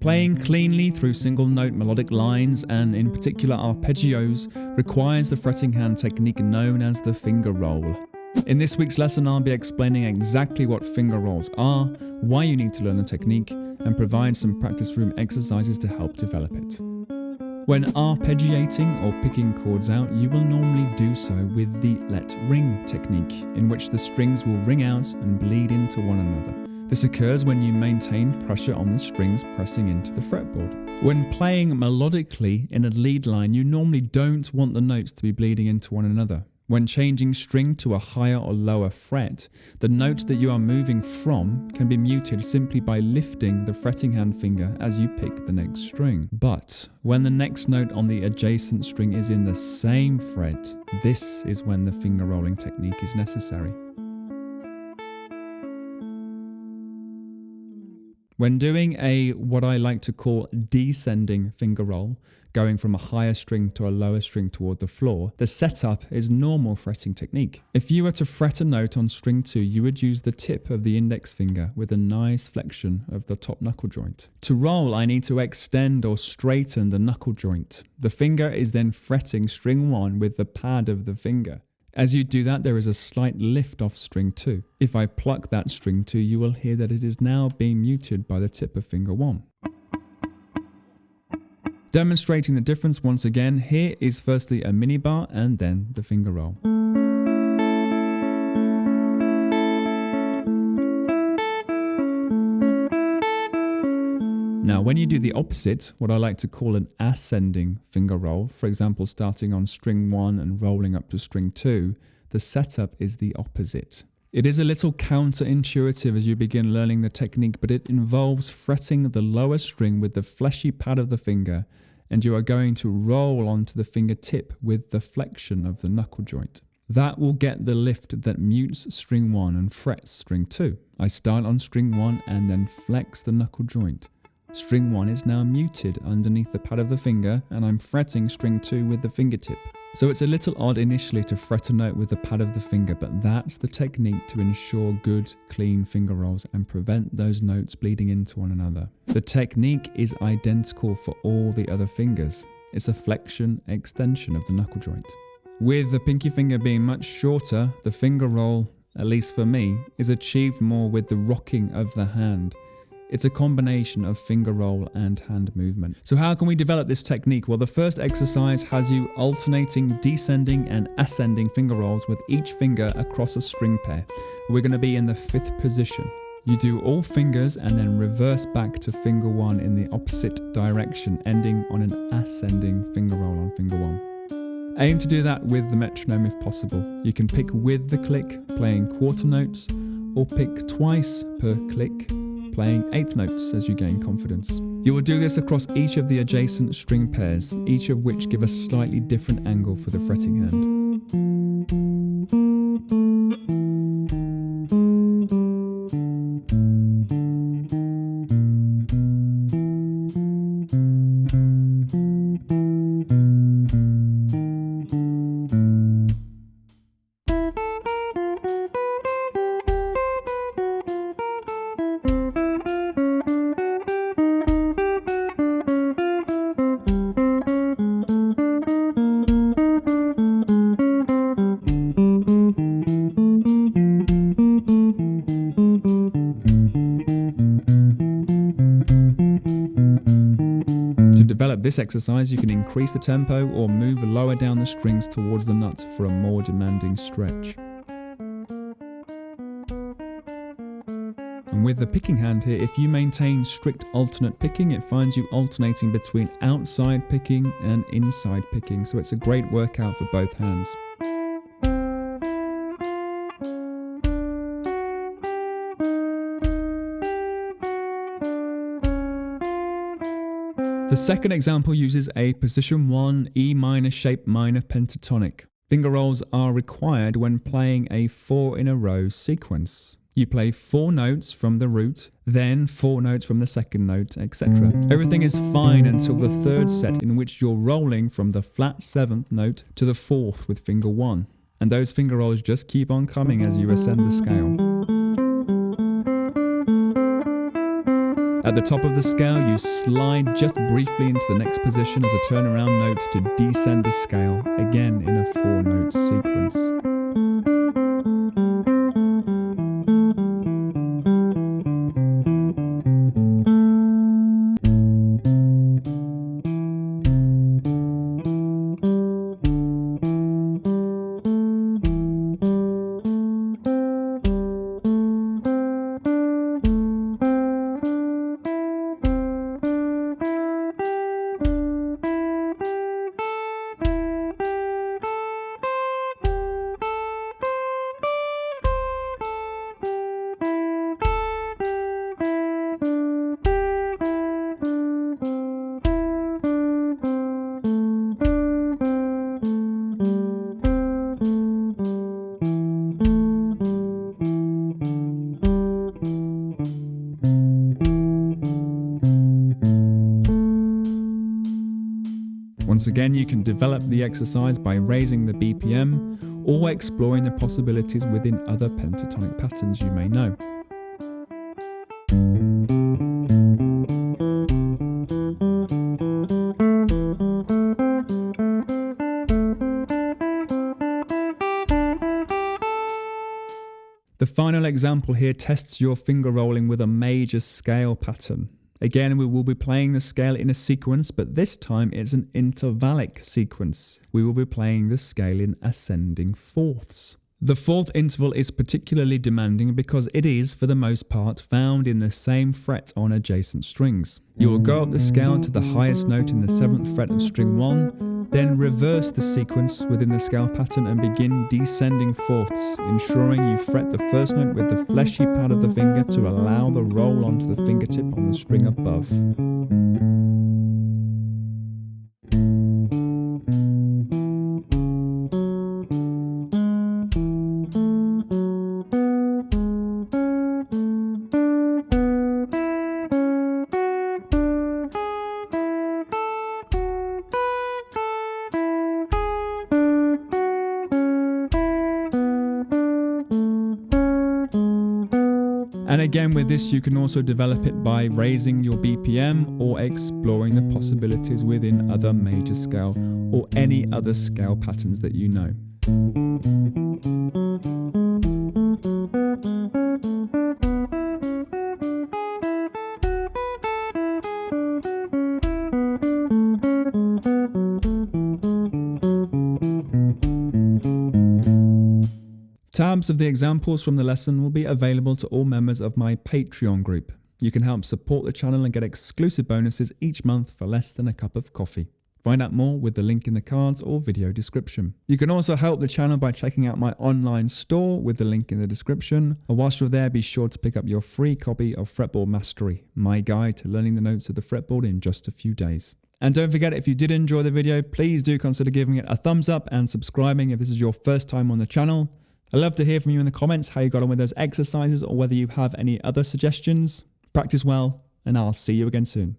Playing cleanly through single note melodic lines and in particular arpeggios requires the fretting hand technique known as the finger roll. In this week's lesson, I'll be explaining exactly what finger rolls are, why you need to learn the technique, and provide some practice room exercises to help develop it. When arpeggiating or picking chords out, you will normally do so with the let ring technique, in which the strings will ring out and bleed into one another. This occurs when you maintain pressure on the strings pressing into the fretboard. When playing melodically in a lead line, you normally don't want the notes to be bleeding into one another. When changing string to a higher or lower fret, the note that you are moving from can be muted simply by lifting the fretting hand finger as you pick the next string. But when the next note on the adjacent string is in the same fret, this is when the finger rolling technique is necessary. When doing what I like to call descending finger roll, going from a higher string to a lower string toward the floor, the setup is normal fretting technique. If you were to fret a note on string 2, you would use the tip of the index finger with a nice flexion of the top knuckle joint. To roll, I need to extend or straighten the knuckle joint. The finger is then fretting string 1 with the pad of the finger. As you do that, there is a slight lift off string 2. If I pluck that string 2, you will hear that it is now being muted by the tip of finger 1. Demonstrating the difference once again, here is firstly a mini bar and then the finger roll. Now, when you do the opposite, what I like to call an ascending finger roll, for example, starting on string 1 and rolling up to string 2, the setup is the opposite. It is a little counterintuitive as you begin learning the technique, but it involves fretting the lower string with the fleshy pad of the finger, and you are going to roll onto the fingertip with the flexion of the knuckle joint. That will get the lift that mutes string 1 and frets string 2. I start on string 1 and then flex the knuckle joint. String 1 is now muted underneath the pad of the finger, and I'm fretting string 2 with the fingertip. So it's a little odd initially to fret a note with the pad of the finger, but that's the technique to ensure good, clean finger rolls and prevent those notes bleeding into one another. The technique is identical for all the other fingers. It's a flexion extension of the knuckle joint. With the pinky finger being much shorter, the finger roll, at least for me, is achieved more with the rocking of the hand. It's a combination of finger roll and hand movement. So how can we develop this technique? Well, the first exercise has you alternating descending and ascending finger rolls with each finger across a string pair. We're going to be in the 5th position. You do all fingers and then reverse back to finger 1 in the opposite direction, ending on an ascending finger roll on finger 1. Aim to do that with the metronome if possible. You can pick with the click, playing quarter notes, or pick twice per click, playing 8th notes as you gain confidence. You will do this across each of the adjacent string pairs, each of which give a slightly different angle for the fretting hand. develop this exercise, you can increase the tempo or move lower down the strings towards the nut for a more demanding stretch. And with the picking hand here, if you maintain strict alternate picking, it finds you alternating between outside picking and inside picking, so it's a great workout for both hands. The second example uses a position 1 E minor shape minor pentatonic. Finger rolls are required when playing a 4 in a row sequence. You play 4 notes from the root, then 4 notes from the second note, etc. Everything is fine until the third set, in which you're rolling from the flat 7th note to the 4th with finger 1. And those finger rolls just keep on coming as you ascend the scale. At the top of the scale, you slide just briefly into the next position as a turnaround note to descend the scale, again in a 4-note sequence. Once again, you can develop the exercise by raising the BPM or exploring the possibilities within other pentatonic patterns you may know. The final example here tests your finger rolling with a major scale pattern. Again, we will be playing the scale in a sequence, but this time it's an intervallic sequence. We will be playing the scale in ascending fourths. The fourth interval is particularly demanding because it is, for the most part, found in the same fret on adjacent strings. You will go up the scale to the highest note in the 7th fret of string 1, then reverse the sequence within the scale pattern and begin descending fourths, ensuring you fret the first note with the fleshy pad of the finger to allow the roll onto the fingertip on the string above. And again, with this you can also develop it by raising your BPM or exploring the possibilities within other major scale or any other scale patterns that you know. Tabs of the examples from the lesson will be available to all members of my Patreon group. You can help support the channel and get exclusive bonuses each month for less than a cup of coffee. Find out more with the link in the cards or video description. You can also help the channel by checking out my online store with the link in the description. And whilst you're there, be sure to pick up your free copy of Fretboard Mastery, my guide to learning the notes of the fretboard in just a few days. And don't forget, if you did enjoy the video, please do consider giving it a thumbs up and subscribing if this is your first time on the channel. I'd love to hear from you in the comments how you got on with those exercises or whether you have any other suggestions. Practice well, and I'll see you again soon.